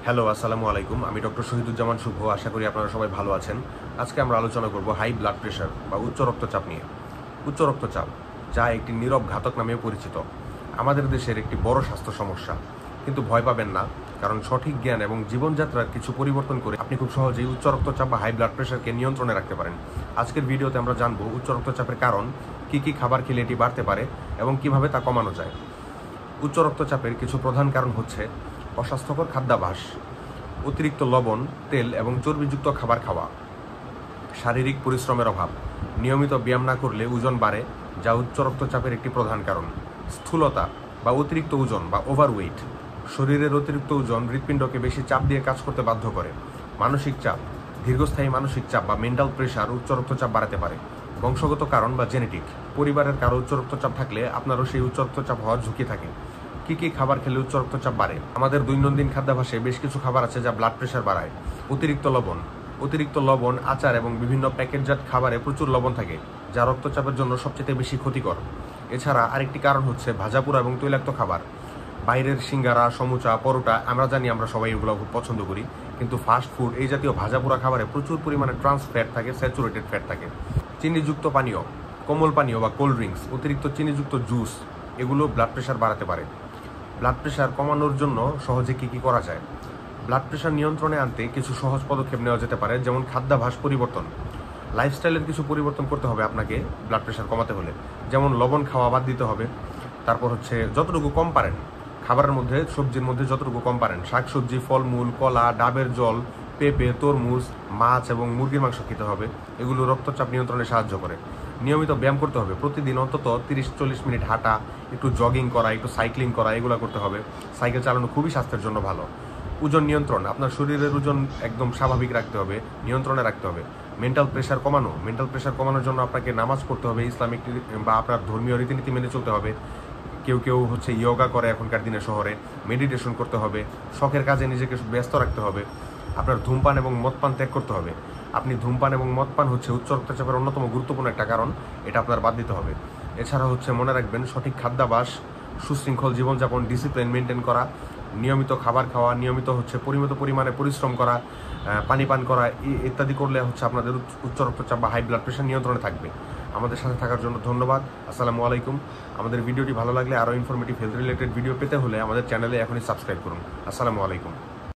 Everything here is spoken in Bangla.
হ্যালো, আসসালামু আলাইকুম। আমি ডক্টর শহীদুজ্জামান শুভ। আশা করি আপনারা সবাই ভালো আছেন। আজকে আমরা আলোচনা করব হাই ব্লাড প্রেশার বা উচ্চ রক্তচাপ নিয়ে। উচ্চ রক্তচাপ, যা একটি নীরব ঘাতক নামেও পরিচিত, আমাদের দেশের একটি বড় স্বাস্থ্য সমস্যা। কিন্তু ভয় পাবেন না, কারণ সঠিক জ্ঞান এবং জীবনযাত্রার কিছু পরিবর্তন করে আপনি খুব সহজেই উচ্চ রক্তচাপ বা হাই ব্লাড প্রেশারকে নিয়ন্ত্রণে রাখতে পারেন। আজকের ভিডিওতে আমরা জানবো উচ্চ রক্তচাপের কারণ, কী খাবার খেলে এটি বাড়তে পারে এবং কিভাবে তা কমানো যায়। উচ্চ রক্তচাপের কিছু প্রধান কারণ হচ্ছে অস্বাস্থ্যকর খাদ্যাভ্যাস, অতিরিক্ত লবণ, তেল এবং চর্বিযুক্ত খাবার খাওয়া, শারীরিক পরিশ্রমের অভাব, নিয়মিত ব্যায়াম না করলে ওজন বাড়ে, যা উচ্চ রক্তচাপের একটি প্রধান কারণ, স্থূলতা বা অতিরিক্ত ওজন বা ওভারওয়েট, শরীরের অতিরিক্ত ওজন হৃৎপিণ্ডকে বেশি চাপ দিয়ে কাজ করতে বাধ্য করে, মানসিক চাপ, দীর্ঘস্থায়ী মানসিক চাপ বা মেন্টাল প্রেশার উচ্চ রক্তচাপ বাড়াতে পারে, বংশগত কারণ বা জেনেটিক, পরিবারের কারো উচ্চ রক্তচাপ থাকলে আপনারও সেই উচ্চ রক্তচাপ হওয়ার ঝুঁকি থাকে। কী খাবার খেলে উচ্চ রক্তচাপ বাড়ে? আমাদের দৈনন্দিন খাদ্যাভ্যাসে বেশ কিছু খাবার আছে যা ব্লাড প্রেশার বাড়ায়। অতিরিক্ত লবণ, আচার এবং বিভিন্ন প্যাকেটজাত খাবারে প্রচুর লবণ থাকে, যা রক্তচাপের জন্য সবচেয়ে বেশি ক্ষতিকর। এছাড়া আরেকটি কারণ হচ্ছে ভাজাপোড়া এবং তৈলাক্ত খাবার, বাইরের সিঙ্গারা, সমুচা, পরোটা। আমরা জানি আমরা সবাই এগুলো খুব পছন্দ করি, কিন্তু ফাস্ট ফুড এই জাতীয় ভাজাপোড়া খাবারে প্রচুর পরিমাণে ট্রান্স ফ্যাট থাকে, স্যাচুরেটেড ফ্যাট থাকে। চিনিযুক্ত পানীয়, কোমল পানীয় বা কোল্ড ড্রিঙ্কস, অতিরিক্ত চিনিযুক্ত জুস, এগুলো ব্লাড প্রেশার বাড়াতে পারে। ব্লাড প্রেশার কমানোর জন্য সহজে কী করা যায়? ব্লাড প্রেশার নিয়ন্ত্রণে আনতে কিছু সহজ পদক্ষেপ নেওয়া যেতে পারে, যেমন খাদ্যাভ্যাস পরিবর্তন। লাইফস্টাইলের কিছু পরিবর্তন করতে হবে আপনাকে ব্লাড প্রেশার কমাতে হলে, যেমন লবণ খাওয়া বাদ দিতে হবে। তারপর হচ্ছে যতটুকু কম পারেন খাবারের মধ্যে, সবজির মধ্যে যতটুকু কম পারেন, শাকসবজি, ফলমূল, কলা, ডাবের জল, পেঁপে, তরমুজ, মাছ এবং মুরগির মাংস খেতে হবে। এগুলো রক্তচাপ নিয়ন্ত্রণে সাহায্য করে। নিয়মিত ব্যায়াম করতে হবে, প্রতিদিন অন্তত 30-40 মিনিট হাঁটা, একটু জগিং করা, একটু সাইক্লিং করা, এগুলো করতে হবে। সাইকেল চালানো খুবই স্বাস্থ্যের জন্য ভালো। ওজন নিয়ন্ত্রণ, আপনার শরীরের ওজন একদম স্বাভাবিক রাখতে হবে, নিয়ন্ত্রণে রাখতে হবে। মেন্টাল প্রেশার কমানোর জন্য আপনাকে নামাজ পড়তে হবে, ইসলামিক বা আপনার ধর্মীয় রীতিনীতি মেনে চলতে হবে। কেউ হচ্ছে ইয়োগা করে এখনকার দিনে শহরে, মেডিটেশন করতে হবে, শখের কাজে নিজেকে ব্যস্ত রাখতে হবে। আপনার ধূমপান এবং মদপান ত্যাগ করতে হবে। আপনি ধূমপান এবং মদপান হচ্ছে উচ্চ রক্তচাপের অন্যতম গুরুত্বপূর্ণ একটা কারণ, এটা আপনার বাদ দিতে হবে। এছাড়া হচ্ছে মনে রাখবেন সঠিক খাদ্যাভ্যাস, সুশৃঙ্খল জীবনযাপন, ডিসিপ্লিন মেনটেন করা, নিয়মিত খাবার খাওয়া, নিয়মিত হচ্ছে পরিমিত পরিমাণে পরিশ্রম করা, পানি পান করা ইত্যাদি করলে হচ্ছে আপনাদের উচ্চ রক্তচাপ বা হাই ব্লাড প্রেশার নিয়ন্ত্রণে থাকবে। আমাদের সাথে থাকার জন্য ধন্যবাদ। আসসালামু আলাইকুম। আমাদের ভিডিওটি ভালো লাগলে আরও ইনফরমেটিভ হেলথ রিলেটেড ভিডিও পেতে হলে আমাদের চ্যানেলে এখনই সাবস্ক্রাইব করুন। আসসালামু আলাইকুম।